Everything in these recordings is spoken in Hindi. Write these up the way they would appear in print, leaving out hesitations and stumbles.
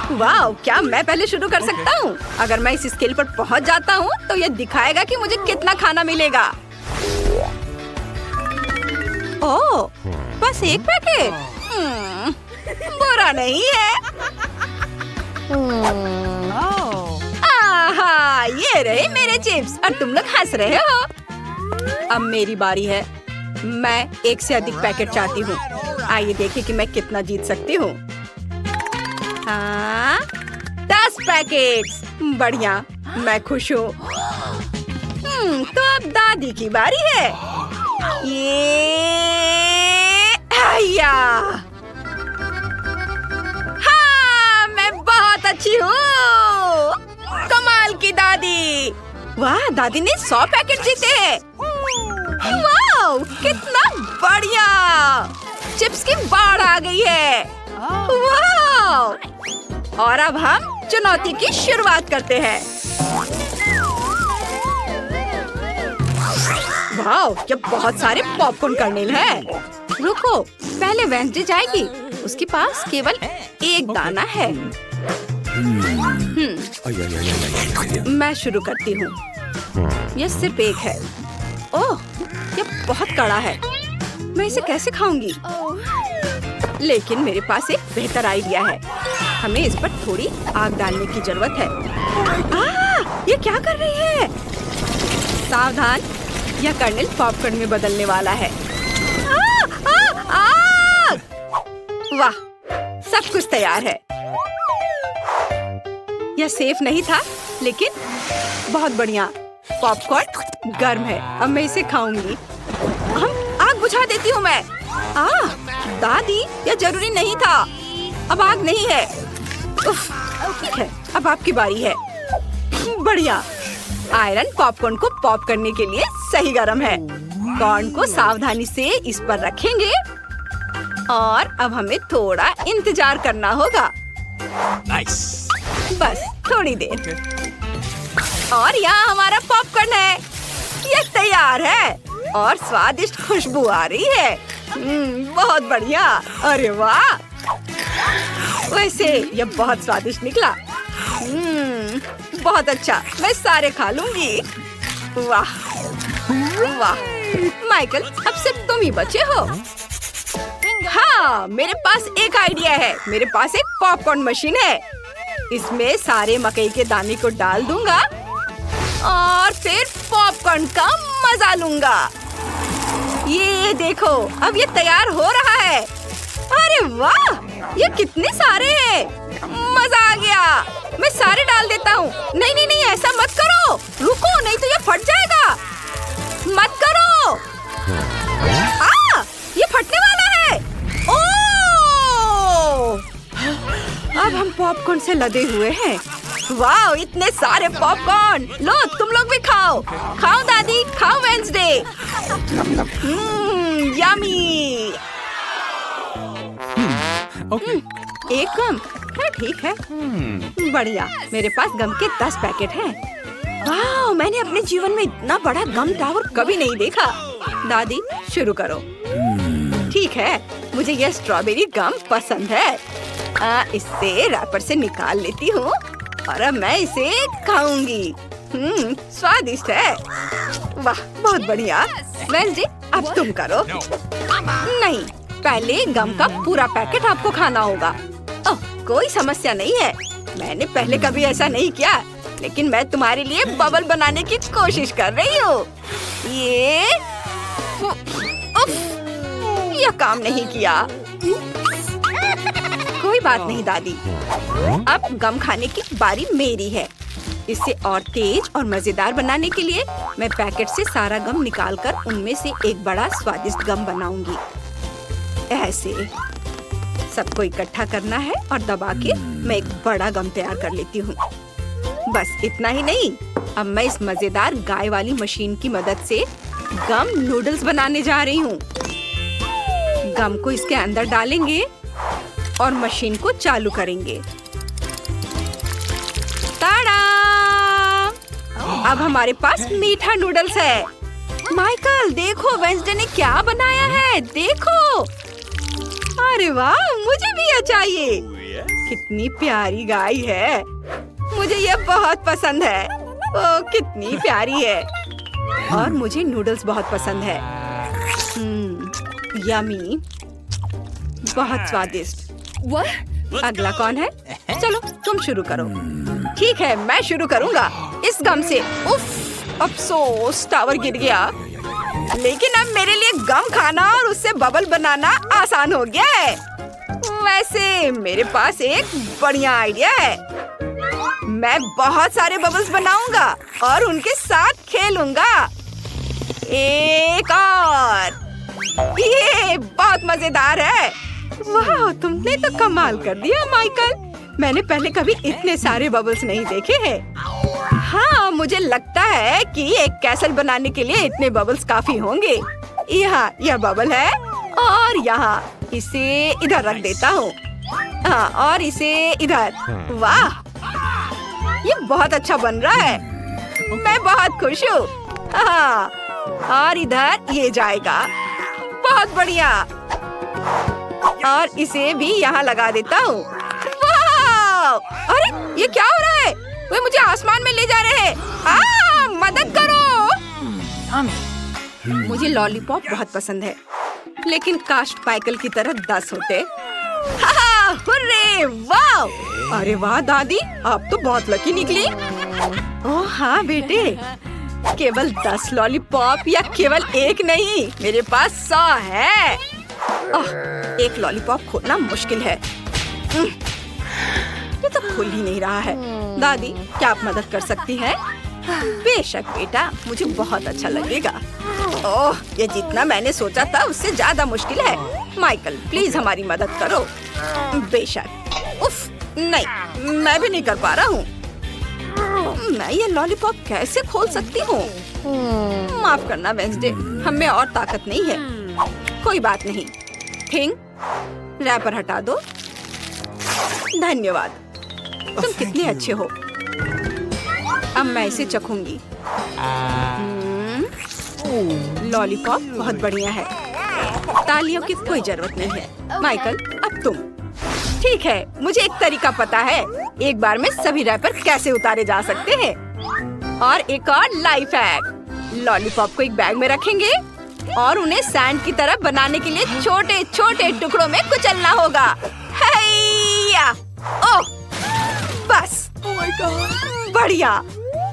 वाह, क्या मैं पहले शुरू कर सकता हूँ? अगर मैं इस स्केल पर पहुँच जाता हूँ तो ये दिखाएगा कि मुझे कितना खाना मिलेगा। ओह, बस एक पैकेट? बुरा नहीं है। आहा, ये रहे मेरे चिप्स और तुम लोग हंस रहे हो। अब मेरी बारी है। मैं एक से अधिक पैकेट चाहती हूँ। आइए देखें कि मैं कितना जीत सकती हूँ। हाँ, 10 पैकेट्स। बढ़िया, मैं खुश हूँ। तो अब दादी की बारी है। ये आया। हाँ, मैं बहुत अच्छी हूँ। कमाल की दादी। वाह, दादी ने 100 पैकेट जीते हैं। वाह, कितना बढ़िया। चिप्स की बाढ़ आ गई है। वाह, और अब हम चुनौती की शुरुआत करते हैं। वाह, ये बहुत सारे पॉपकॉर्न कर्नेल हैं। रुको, पहले वेंसडे जाएगी। उसके पास केवल एक दाना है। मैं शुरू करती हूँ। यह सिर्फ एक है। ओह, यह बहुत कड़ा है। मैं इसे कैसे खाऊंगी? लेकिन मेरे पास एक बेहतर आइडिया है। हमें इस पर थोड़ी आग डालने की जरूरत है। ये क्या कर रही है? सावधान, यह कर्नेल पॉपकॉर्न में बदलने वाला है। आग! वाह, सब कुछ तैयार है। यह सेफ नहीं था, लेकिन बहुत बढ़िया। पॉपकॉर्न गर्म है। अब मैं इसे खाऊंगी। आग बुझा देती हूँ मैं। दादी, यह जरूरी नहीं था। अब आग नहीं है। ठीक है, अब आपकी बारी है। बढ़िया। आयरन पॉपकॉर्न को पॉप करने के लिए सही गरम है। कॉर्न को सावधानी से इस पर रखेंगे और अब हमें थोड़ा इंतजार करना होगा। Nice. बस थोड़ी देर। और यहाँ हमारा पॉपकॉर्न है। ये तैयार है और स्वादिष्ट खुशबू आ रही है। बहुत बढ़िया। अरे वाह, वैसे ये बहुत स्वादिष्ट निकला। बहुत अच्छा, मैं सारे खा लूंगी। वाह वाह, माइकल, अब सिर्फ तुम ही बचे हो। हाँ, मेरे पास एक आइडिया है। मेरे पास एक पॉपकॉर्न मशीन है। इसमें सारे मकई के दाने को डाल दूंगा और फिर पॉपकॉर्न का मजा लूंगा। ये देखो, अब ये तैयार हो रहा है। अरे वाह, ये कितने सारे हैं। मजा आ गया। मैं सारे डाल देता हूँ। नहीं नहीं नहीं, ऐसा मत करो। रुको, नहीं तो ये फट जाएगा। मत करो। ये फटने वाला है। ओह! अब हम पॉपकॉर्न से लदे हुए हैं। वाह, इतने सारे पॉपकॉर्न। लो, तुम लोग भी खाओ। खाओ दादी, खाओ वेंसडे। यम्मी। एक गम है, ठीक है। बढ़िया, मेरे पास गम के 10 पैकेट हैं। वाह, मैंने अपने जीवन में इतना बड़ा गम टावर कभी नहीं देखा। दादी, शुरू करो। ठीक है, मुझे यह स्ट्रॉबेरी गम पसंद है। इससे रैपर से निकाल लेती हूँ और अब मैं इसे खाऊंगी। स्वादिष्ट है। वाह, बहुत बढ़िया। वेंसडे, अब तुम करो। नहीं, पहले गम का पूरा पैकेट आपको खाना होगा। ओह, कोई समस्या नहीं है। मैंने पहले कभी ऐसा नहीं किया, लेकिन मैं तुम्हारे लिए बबल बनाने की कोशिश कर रही हूँ। यह काम नहीं किया। कोई बात नहीं दादी, अब गम खाने की बारी मेरी है। इसे और तेज और मजेदार बनाने के लिए मैं पैकेट से सारा गम निकालकर उनमें से एक बड़ा स्वादिष्ट गम बनाऊंगी। ऐसे सबको इकट्ठा करना है और दबा के मैं एक बड़ा गम तैयार कर लेती हूँ। बस इतना ही नहीं, अब मैं इस मजेदार गाय वाली मशीन की मदद से गम नूडल्स बनाने जा रही हूँ। गम को इसके अंदर डालेंगे और मशीन को चालू करेंगे। ताड़ा! अब हमारे पास मीठा नूडल्स है। माइकल, देखो वेंसडे ने क्या बनाया है। देखो। अरे वाह, मुझे भी यह चाहिए। कितनी प्यारी गाय है। मुझे ये बहुत पसंद है। ओ, कितनी प्यारी है। और मुझे नूडल्स बहुत पसंद है। यमी, बहुत स्वादिष्ट। अगला कौन है? चलो तुम शुरू करो। ठीक है, मैं शुरू करूँगा इस गम से। उफ, अफसोस टावर गिर गया। लेकिन अब मेरे लिए गम खाना और उससे बबल बनाना आसान हो गया है। वैसे मेरे पास एक बढ़िया आइडिया है। मैं बहुत सारे बबल्स बनाऊंगा और उनके साथ खेलूंगा। एक और। ये बहुत मजेदार है। वाह, तुमने तो कमाल कर दिया माइकल। मैंने पहले कभी इतने सारे बबल्स नहीं देखे हैं। हाँ, मुझे लगता है कि एक कैसल बनाने के लिए इतने बबल्स काफी होंगे। यहाँ यह बबल है और यहाँ इसे इधर रख देता हूँ। हाँ, और इसे इधर। वाह, ये बहुत अच्छा बन रहा है। मैं बहुत खुश हूँ। हाँ, और इधर ये जाएगा। बहुत बढ़िया। और इसे भी यहाँ लगा देता हूँ। वाह! अरे ये क्या हो रहा है? वे मुझे आसमान में ले जा रहे हैं। मदद करो। मुझे लॉलीपॉप बहुत पसंद है, लेकिन काश माइकल की तरह 10 होते। हुर्रे! वाह! अरे वाह दादी, आप तो बहुत लकी निकली। ओह हाँ बेटे, केवल 10 लॉलीपॉप या केवल एक नहीं, मेरे पास 100 है। एक लॉलीपॉप खोलना मुश्किल है। ये तो खुल ही नहीं रहा है। दादी, क्या आप मदद कर सकती हैं? बेशक बेटा, मुझे बहुत अच्छा लगेगा। ओह, ये जितना मैंने सोचा था उससे ज्यादा मुश्किल है। माइकल, प्लीज हमारी मदद करो। बेशक। उफ, नहीं, मैं भी नहीं कर पा रहा हूँ। मैं ये लॉलीपॉप कैसे खोल सकती हूँ? माफ करना वेंसडे, हमें और ताकत नहीं है। कोई बात नहीं। थिंग, रैपर हटा दो। धन्यवाद, तुम कितने अच्छे हो। अब मैं इसे चखूंगी। लॉलीपॉप बहुत बढ़िया है। तालियों की कोई जरूरत नहीं है। माइकल, अब तुम। ठीक है, मुझे एक तरीका पता है। एक बार में सभी रैपर कैसे उतारे जा सकते हैं। और एक और लाइफ हैक। लॉलीपॉप को एक बैग में रखेंगे और उन्हें सैंड की तरह बनाने के लिए छोटे छोटे टुकड़ों में कुचलना होगा। हैया! ओह, बस। बढ़िया,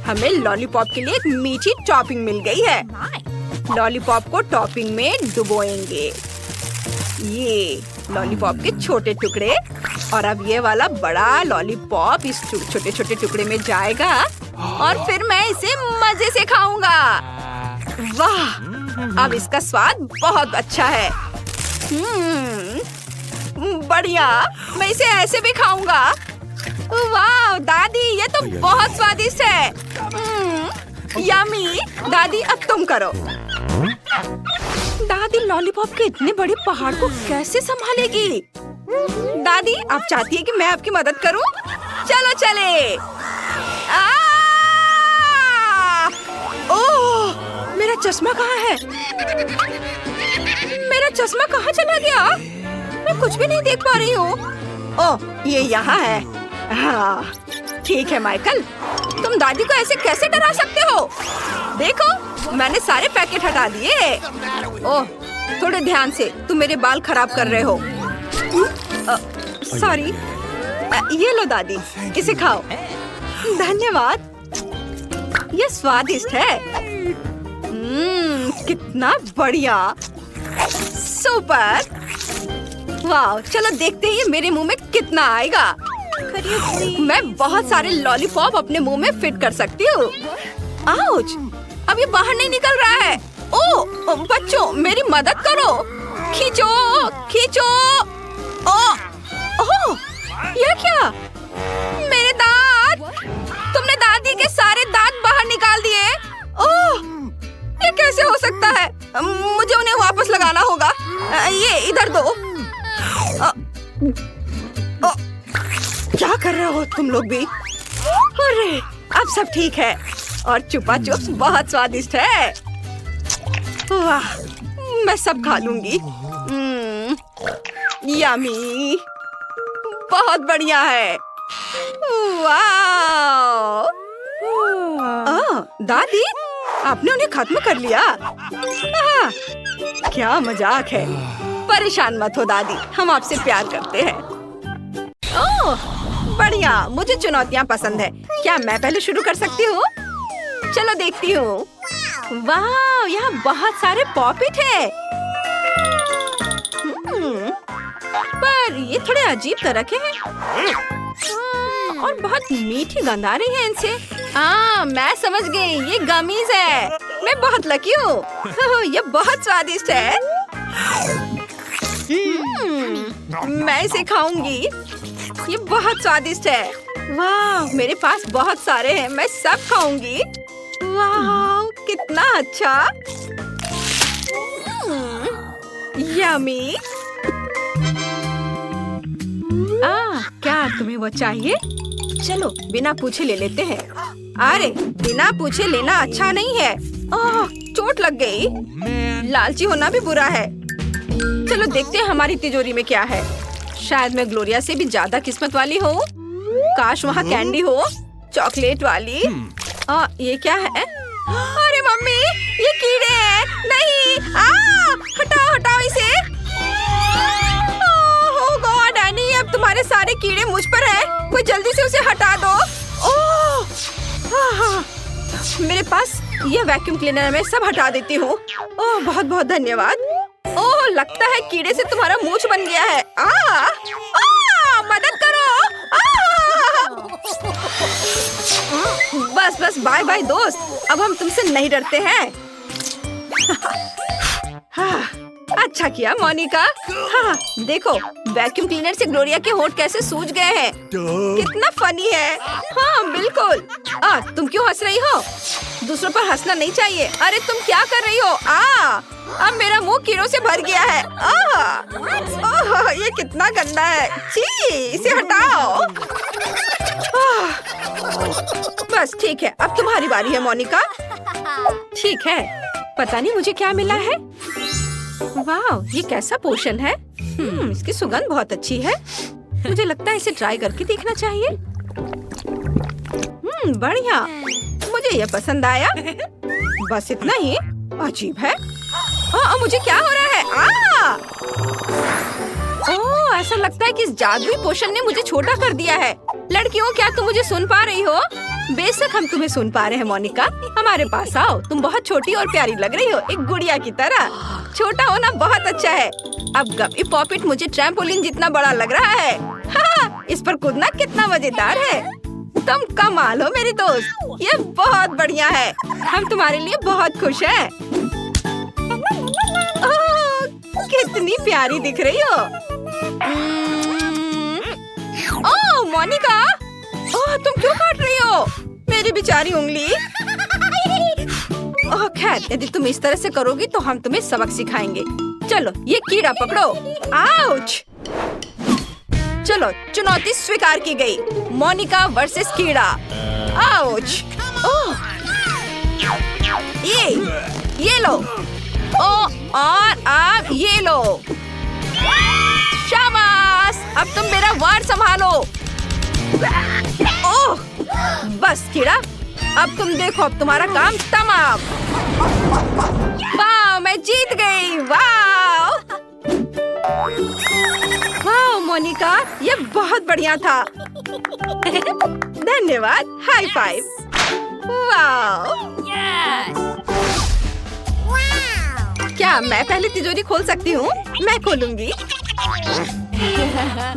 हमें लॉलीपॉप के लिए एक मीठी टॉपिंग मिल गई है। लॉलीपॉप को टॉपिंग में डुबोएंगे। ये लॉलीपॉप के छोटे टुकड़े, और अब ये वाला बड़ा लॉलीपॉप इस छोटे छोटे टुकड़े में जाएगा और फिर मैं इसे मजे से खाऊंगा। वाह, अब इसका स्वाद बहुत अच्छा है। बढ़िया, मैं इसे ऐसे भी खाऊंगा। वाह दादी, ये तो बहुत स्वादिष्ट है। यम्मी। दादी, अब तुम करो। दादी लॉलीपॉप के इतने बड़े पहाड़ को कैसे संभालेगी? दादी, आप चाहती है कि मैं आपकी मदद करूं? चलो चले। ओह, मेरा चश्मा कहाँ है? मेरा चश्मा कहाँ चला गया? मैं कुछ भी नहीं देख पा रही हूँ। ओह, ये यहाँ है। हाँ, ठीक है माइकल, तुम दादी को ऐसे कैसे डरा सकते हो? देखो, मैंने सारे पैकेट हटा दिए। ओह, थोड़े ध्यान से, तुम मेरे बाल खराब कर रहे हो। सॉरी। ये लो दादी, इसे खाओ। धन्यवाद, ये स्वादिष्ट है। कितना बढ़िया। सुपर। वाह, चलो देखते हैं ये मेरे मुंह में कितना आएगा। मैं बहुत सारे लॉलीपॉप अपने मुंह में फिट कर सकती हूँ। आउच! अब ये बाहर नहीं निकल रहा है। ओह, बच्चों, मेरी मदद करो। खींचो, खींचो। ओह, ये क्या? मेरे दांत! तुमने दादी के सारे दांत बाहर निकाल दिए। ओह, ये कैसे हो सकता है? मुझे उन्हें वापस लगाना होगा। ये इधर दो। क्या कर रहे हो तुम लोग भी? अरे, अब सब ठीक है और चुपा चुप्स बहुत स्वादिष्ट है। वाह, मैं सब खा लूंगी। यम्मी, बहुत बढ़िया है। वाह! दादी, आपने उन्हें खत्म कर लिया। क्या मजाक है। परेशान मत हो दादी, हम आपसे प्यार करते हैं। ओह, बढ़िया, मुझे चुनौतियाँ पसंद है। क्या मैं पहले शुरू कर सकती हूँ? चलो देखती हूँ। वाह, यहाँ बहुत सारे पॉपिट हैं। पर ये थोड़े अजीब तरह के हैं। और बहुत मीठी गंध आ रही है इनसे। मैं समझ गई, ये गमीज है। मैं बहुत लकी हूँ। ये बहुत स्वादिष्ट है। मैं इसे खाऊंगी। ये बहुत स्वादिष्ट है। वाह, मेरे पास बहुत सारे हैं। मैं सब खाऊंगी। वाह, कितना अच्छा। यम्मी। क्या तुम्हें वो चाहिए? चलो बिना पूछे ले लेते हैं। अरे, बिना पूछे लेना अच्छा नहीं है। चोट लग गई। लालची होना भी बुरा है। चलो देखते हैं हमारी तिजोरी में क्या है। शायद मैं ग्लोरिया से भी ज्यादा किस्मत वाली हूँ। काश वहाँ कैंडी हो, चॉकलेट वाली। ये क्या है? अरे मम्मी, ये कीड़े हैं। नहीं, हटाओ हटाओ इसे। ओह गॉड एनी, अब तुम्हारे सारे कीड़े मुझ पर हैं। कोई जल्दी से उसे हटा दो। मेरे पास ये वैक्यूम क्लीनर है, मैं सब हटा देती हूँ। ओह बहुत बहुत धन्यवाद। ओह, लगता है कीड़े से तुम्हारा मूंछ बन गया है। मदद करो। बस बस, बाय बाय दोस्त, अब हम तुमसे नहीं डरते हैं। अच्छा किया मोनिका। देखो, वैक्यूम क्लीनर से ग्लोरिया के होंठ कैसे सूज गए हैं। कितना फनी है। हाँ बिल्कुल। तुम क्यों हंस रही हो? दूसरों पर हंसना नहीं चाहिए। अरे तुम क्या कर रही हो? अब मेरा मुंह कीड़ों से भर गया है। ये कितना गंदा है। छी, इसे हटाओ। बस ठीक है, अब तुम्हारी बारी है मोनिका। ठीक है, पता नहीं मुझे क्या मिला है। वाह, ये कैसा पोषण है। इसकी सुगंध बहुत अच्छी है। मुझे लगता है इसे ट्राई करके देखना चाहिए। बढ़िया, मुझे ये पसंद आया। बस इतना ही। अजीब है। मुझे क्या हो रहा है? ओह, ऐसा लगता है कि इस जादुई पोषण ने मुझे छोटा कर दिया है। लड़कियों, क्या तुम मुझे सुन पा रही हो? बेशक हम तुम्हें सुन पा रहे हैं मोनिका। हमारे पास आओ, तुम बहुत छोटी और प्यारी लग रही हो, एक गुड़िया की तरह। छोटा होना बहुत अच्छा है। अब गप्पी पॉपिट मुझे ट्रैम्पोलिन जितना बड़ा लग रहा है। इस पर कूदना कितना मजेदार है। तुम कमाल हो मेरी दोस्त। ये बहुत बढ़िया है। हम तुम्हारे लिए बहुत खुश हैं। कितनी प्यारी दिख रही हो। ओह मोनिका, तुम क्यों काट रही हो मेरी बेचारी उंगली? खैर, यदि तुम इस तरह से करोगी तो हम तुम्हें सबक सिखाएंगे। चलो, ये कीड़ा पकड़ो। आउच! चलो, चुनौती स्वीकार की गई। मोनिका वर्सेस कीड़ा। आउच! ये लो। और अब ये लो। शाबाश! अब तुम मेरा वार संभालो। ओह, बस कीड़ा, अब तुम देखो, अब तुम्हारा काम तमाम। वाह, मैं जीत गई। वाह वाह मोनिका, ये बहुत बढ़िया था। धन्यवाद। High five. वाह, क्या मैं पहले तिजोरी खोल सकती हूँ? मैं खोलूंगी।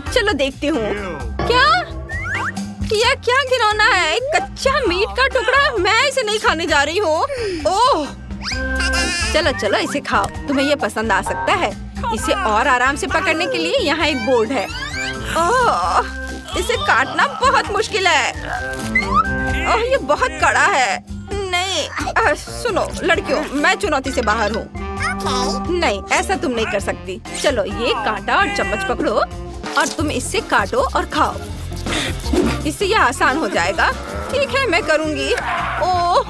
चलो देखती हूँ। क्या यह क्या घिनौना है? एक कच्चा मीट का टुकड़ा। मैं इसे नहीं खाने जा रही हूँ। ओह, चलो चलो इसे खाओ, तुम्हें ये पसंद आ सकता है। इसे और आराम से पकड़ने के लिए यहाँ एक बोर्ड है। ओह, इसे काटना बहुत मुश्किल है। ओह, ये बहुत कड़ा है। नहीं, सुनो लड़कियों, मैं चुनौती से बाहर हूँ। नहीं, ऐसा तुम नहीं कर सकती। चलो, ये कांटा और चम्मच पकड़ो और तुम इससे काटो और खाओ। इससे यह आसान हो जाएगा। ठीक है, मैं करूँगी। ओह,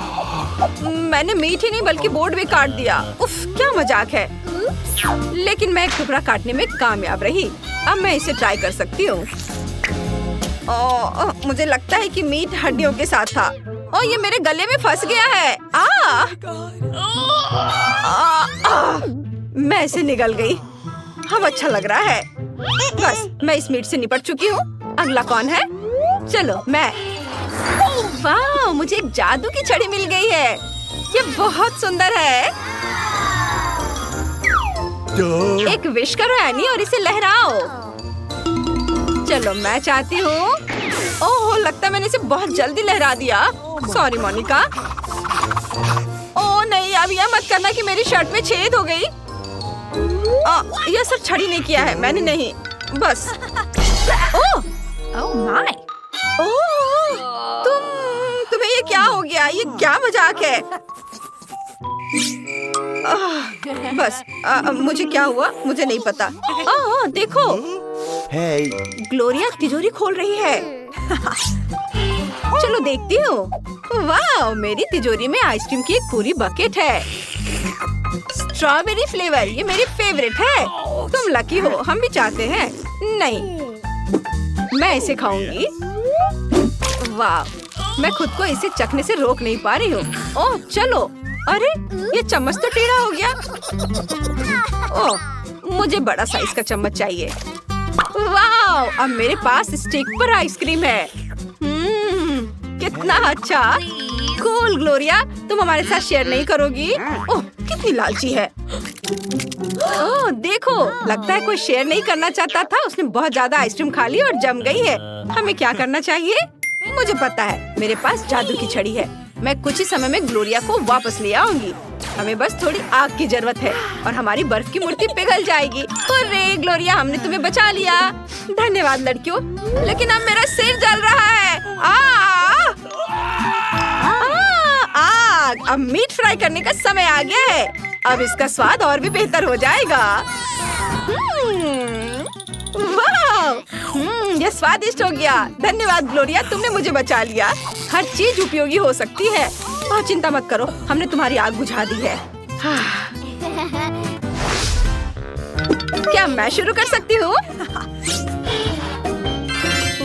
मैंने मीट ही नहीं बल्कि बोर्ड भी काट दिया। उफ, क्या मजाक है। लेकिन मैं एक टुकड़ा काटने में कामयाब रही। अब मैं इसे ट्राई कर सकती हूँ। मुझे लगता है कि मीट हड्डियों के साथ था। ये मेरे गले में फंस गया है। मैं इसे निगल गई। अब अच्छा लग रहा है। बस मैं इस मीट से निपट चुकी हूँ। अगला कौन है? चलो मैं। वाह, मुझे एक जादू की छड़ी मिल गई है। ये बहुत सुंदर है। एक विश करो एनी और इसे लहराओ। चलो मैं चाहती हूँ। ओह, लगता है मैंने इसे बहुत जल्दी लहरा दिया। सॉरी मोनिका। ओह नहीं, अब यह मत करना कि मेरी शर्ट में छेद हो गई। यह सब छड़ी ने किया है, मैंने नहीं। बस। Oh my. ओह, तुम्हें ये क्या हो गया? ये क्या मजाक है? बस मुझे क्या हुआ मुझे नहीं पता। देखो, ग्लोरिया तिजोरी खोल रही है। चलो देखती हूँ। वाह, मेरी तिजोरी में आइसक्रीम की एक पूरी बकेट है। स्ट्रॉबेरी फ्लेवर, ये मेरी फेवरेट है। तुम लकी हो, हम भी चाहते हैं। नहीं, मैं इसे खाऊंगी। वाह, मैं खुद को इसे चखने से रोक नहीं पा रही हूँ। ओह चलो। अरे ये चम्मच तो टेढ़ा हो गया। ओह, मुझे बड़ा साइज का चम्मच चाहिए। वाह, अब मेरे पास स्टिक पर आइसक्रीम है। कितना अच्छा। कूल ग्लोरिया, तुम हमारे साथ शेयर नहीं करोगी? ओह, कितनी लालची है। ओह देखो, लगता है कोई शेयर नहीं करना चाहता था। उसने बहुत ज्यादा आइसक्रीम खा ली और जम गई है। हमें क्या करना चाहिए? मुझे पता है, मेरे पास जादू की छड़ी है। मैं कुछ ही समय में ग्लोरिया को वापस ले आऊंगी। हमें बस थोड़ी आग की जरूरत है और हमारी बर्फ की मूर्ति पिघल जाएगी। अरे ग्लोरिया, हमने तुम्हें बचा लिया। धन्यवाद लड़कियों। लेकिन अब मेरा सिर जल रहा है। आग। अब मीट फ्राई करने का समय आ गया है। अब इसका स्वाद और भी बेहतर हो जाएगा। यह स्वादिष्ट हो गया। धन्यवाद ग्लोरिया, तुमने मुझे बचा लिया। हर चीज उपयोगी हो सकती है। चिंता मत करो, हमने तुम्हारी आग बुझा दी है। क्या मैं शुरू कर सकती हूँ?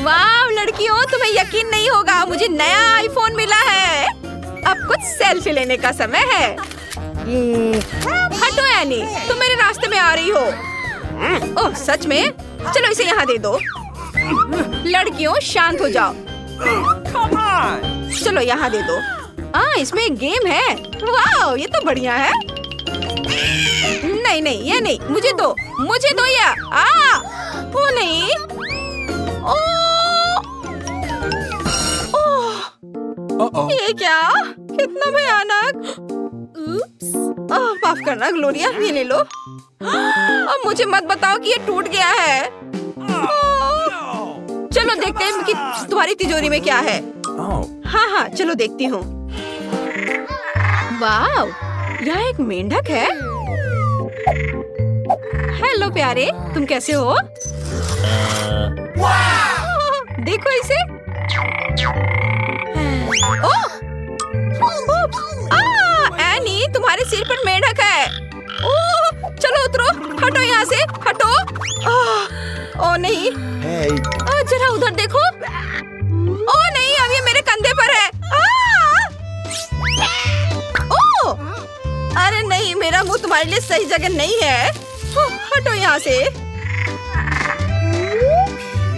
वाह लड़कियों, तुम्हें यकीन नहीं होगा, मुझे नया आईफोन मिला है। अब कुछ सेल्फी लेने का समय है। हटो एनी, तुम मेरे रास्ते में आ रही हो। ओह सच में? चलो इसे यहाँ दे दो। लड़कियों शांत हो जाओ। चलो यहाँ दे दो। इसमें एक गेम है। वाह, ये तो बढ़िया है। नहीं नहीं, ये नहीं, मुझे दो या। वो नहीं। ये क्या? कितना भयानक। माफ करना ग्लोरिया, ये ले लो। अब मुझे मत बताओ कि ये टूट गया है। चलो देखते हैं कि तुम्हारी तिजोरी में क्या है। हाँ, चलो देखती हूँ। वाह, यहाँ एक मेंढक है। हेलो प्यारे, तुम कैसे हो? देखो इसे। एनी, तुम्हारे सिर पर मेंढक है। चलो उतरो, हटो यहाँ से, हटो। ओ नहीं, जरा उधर देखो। ओ नहीं, अब ये मेरे कंधे पर है। अरे नहीं, मेरा मुंह तुम्हारे लिए सही जगह नहीं है। हटो यहाँ से।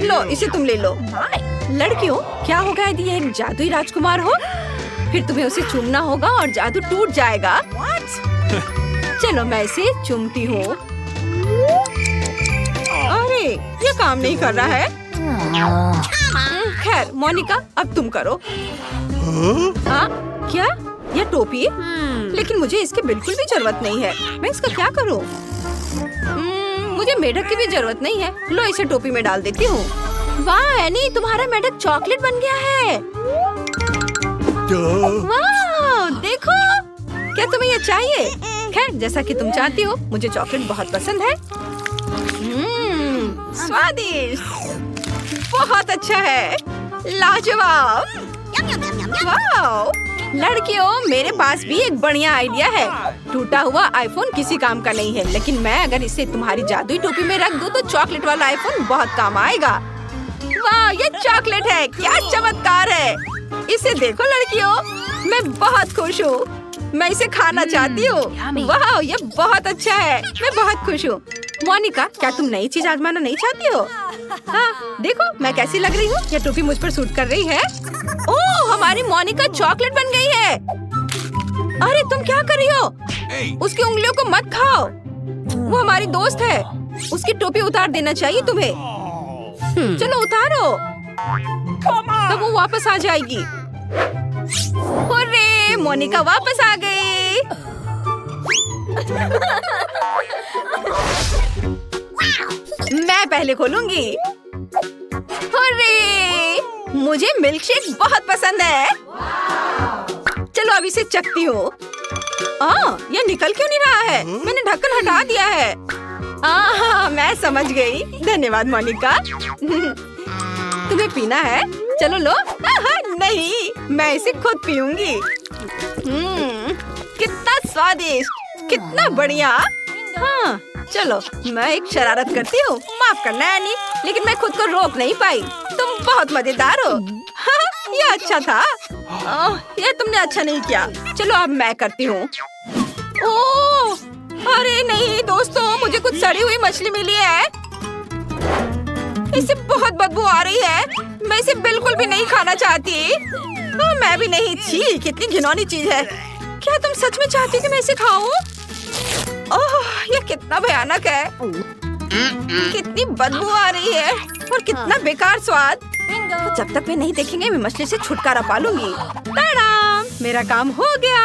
लो, इसे तुम ले लो। लड़कियों, क्या होगा यदि ये एक जादुई राजकुमार हो? फिर तुम्हें उसे चूमना होगा और जादू टूट जाएगा। चलो मैं इसे चूमती हूँ। अरे ये काम नहीं कर रहा है। खैर मोनिका, अब तुम करो। क्या? यह टोपी? लेकिन मुझे इसकी बिल्कुल भी जरूरत नहीं है। मैं इसका क्या करूँ? मुझे मेढक की भी जरूरत नहीं है। लो, इसे टोपी में डाल देती हूँ। वाह एनी, तुम्हारा मेढक चॉकलेट बन गया है। वाह देखो, क्या तुम्हें ये चाहिए? खैर, जैसा कि तुम चाहती हो, मुझे चॉकलेट बहुत पसंद है। स्वादिष्ट, बहुत अच्छा है, लाजवाब। वाह लड़कियों, मेरे पास भी एक बढ़िया आइडिया है। टूटा हुआ आईफोन किसी काम का नहीं है, लेकिन मैं अगर इसे तुम्हारी जादुई टोपी में रख दूं तो चॉकलेट वाला आईफोन बहुत काम आएगा। वाह, ये चॉकलेट है। क्या चमत्कार है। इसे देखो लड़कियों, मैं बहुत खुश हूँ। मैं इसे खाना चाहती हूँ। वाह, ये बहुत अच्छा है। मैं बहुत खुश हूँ। मोनिका, क्या तुम नई चीज आजमाना नहीं चाहती हो? हाँ, देखो मैं कैसी लग रही हूँ। ये टोपी मुझ पर सूट कर रही है। ओह, हमारी मोनिका चॉकलेट बन गई है। अरे तुम क्या कर रही हो? उसकी उंगलियों को मत खाओ। वो हमारी दोस्त है। उसकी टोपी उतार देना चाहिए तुम्हें। चलो उतारो, तब वो वापस आ जाएगी। हुर्रे, मोनिका वापस आ गई। मैं पहले खोलूंगी। हुर्रे, मुझे मिल्कशेक बहुत पसंद है। चलो अब इसे चखती हूँ। ये निकल क्यों नहीं रहा है? मैंने ढक्कन हटा दिया है। मैं समझ गई। धन्यवाद मोनिका। तुम्हें पीना है? चलो लो। नहीं, मैं इसे खुद पीऊंगी। कितना स्वादिष्ट, कितना बढ़िया। हाँ, चलो मैं एक शरारत करती हूँ। माफ करना एनी, लेकिन मैं खुद को रोक नहीं पाई। तुम बहुत मजेदार हो। ये अच्छा था। ये तुमने अच्छा नहीं किया। चलो अब मैं करती हूँ। ओह, अरे नहीं दोस्तों, मुझे कुछ सड़ी हुई मछली मिली है। इससे बहुत बदबू आ रही है। मैं इसे बिल्कुल भी नहीं खाना चाहती। मैं भी नहीं। छी, कितनी घिनौनी चीज है। क्या तुम सच में चाहती कि मैं इसे खाऊं? ओह, ये कितना भयानक है। कितनी बदबू आ रही है और कितना बेकार स्वाद। तो जब तक वे नहीं देखेंगे, मैं मछली से छुटकारा पालूंगी। टाडाम, मेरा काम हो गया।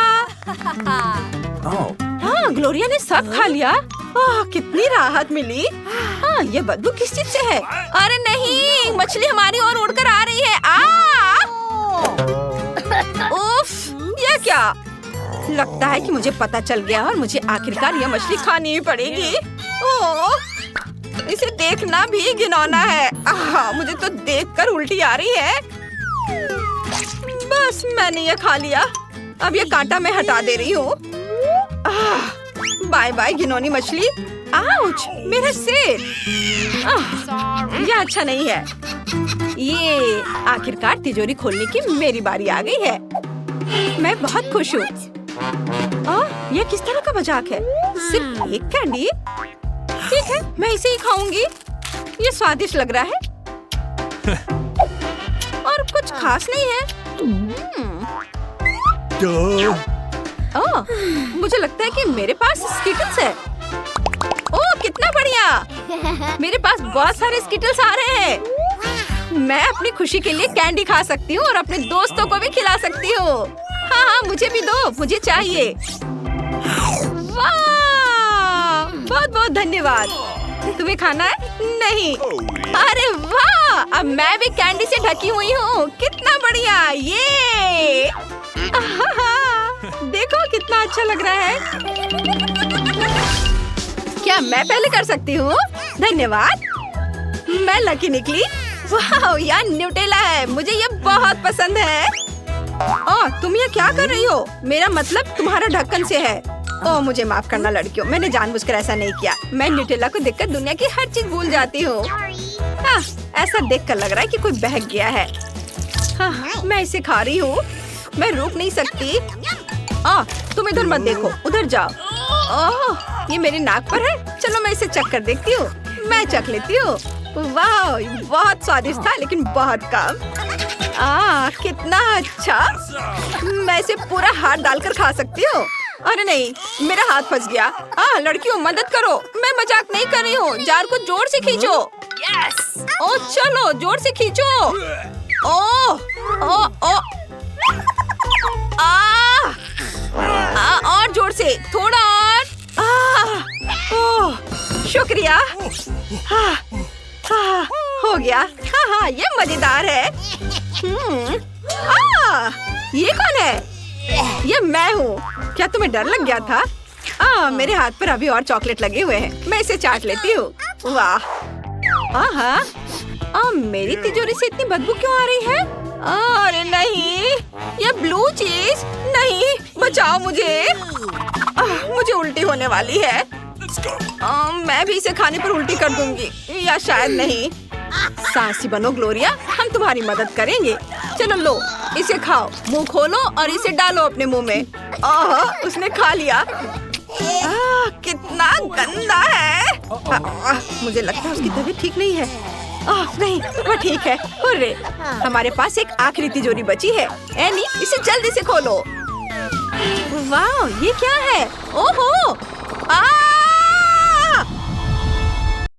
हाँ, ग्लोरिया ने सब खा लिया। कितनी राहत मिली। हाँ, ये बदबू किस चीज से है? अरे नहीं, मछली हमारी ओर उड़कर आ रही है। उफ, ये क्या? लगता है कि मुझे पता चल गया और मुझे आखिरकार यह मछली खानी ही पड़ेगी। ओह, इसे देखना भी घिनौना है। मुझे तो देखकर उल्टी आ रही है। बस मैंने ये खा लिया। अब ये कांटा मैं हटा दे रही हूँ। बाय बाय घिनौनी मछली। आउच, मेरा सिर। ये अच्छा नहीं है। ये आखिरकार तिजोरी खोलने की मेरी बारी आ गई है। मैं बहुत खुश हूँ। ये किस तरह का मजाक है? सिर्फ एक कैंडी? ठीक है, मैं इसे ही खाऊंगी। ये स्वादिष्ट लग रहा है और कुछ खास नहीं है। मुझे लगता है कि मेरे पास स्किटल्स है। ओह, कितना बढ़िया। मेरे पास बहुत सारे स्किटल्स आ रहे हैं। मैं अपनी खुशी के लिए कैंडी खा सकती हूँ और अपने दोस्तों को भी खिला सकती हूँ। हाँ, मुझे भी दो, मुझे चाहिए। वाह, बहुत बहुत धन्यवाद। तुम्हें खाना है? नहीं। अरे वाह, अब मैं भी कैंडी से ढकी हुई हूँ। कितना बढ़िया। ये देखो कितना अच्छा लग रहा है। क्या मैं पहले कर सकती हूँ? धन्यवाद, मैं लकी निकली। वाह, यार न्यूटेला है। मुझे ये बहुत पसंद है। तुम ये क्या कर रही हो? मेरा मतलब तुम्हारा ढक्कन से है। मुझे माफ करना लड़कियों, मैंने जानबूझकर ऐसा नहीं किया। मैं न्यूटेला को देखकर दुनिया की हर चीज भूल जाती हूँ। ऐसा देखकर लग रहा है कि कोई बहक गया है। मैं इसे खा रही हूँ। मैं रुक नहीं सकती। तुम इधर मत देखो, उधर जाओ। ये मेरी नाक पर है। चलो मैं इसे चख कर देखती हूँ। मैं चख लेती हूँ। वाह, बहुत स्वादिष्ट था, लेकिन बहुत कम। कितना अच्छा। मैं इसे पूरा हाथ डालकर खा सकती हूँ। अरे नहीं, मेरा हाथ फंस गया। लड़कियों मदद करो, मैं मजाक नहीं कर रही हूँ। जार को जोर से खींचो। चलो जोर से खींचो। और जोर से, थोड़ा और। शुक्रिया। हो गया। ये मजेदार है। ये कौन है? ये मैं हूँ। क्या तुम्हें डर लग गया था? मेरे हाथ पर अभी और चॉकलेट लगे हुए हैं। मैं इसे चाट लेती हूँ। वाह, मेरी तिजोरी से इतनी बदबू क्यों आ रही है? अरे नहीं, ये ब्लू चीज नहीं, बचाओ मुझे। मुझे उल्टी होने वाली है। मैं भी इसे खाने पर उल्टी कर दूंगी, या शायद नहीं। साहसी बनो ग्लोरिया, हम तुम्हारी मदद करेंगे। चलो लो, इसे खाओ। मुंह खोलो और इसे डालो अपने मुंह में। आह, उसने खा लिया। कितना गंदा है। मुझे लगता है उसकी तबीयत ठीक नहीं है। नहीं, वो ठीक है। हुर्रे, हमारे पास एक आखिरी तिजोरी बची है। एनी, इसे जल्दी से खोलो। वाह, ये क्या है? ओहो!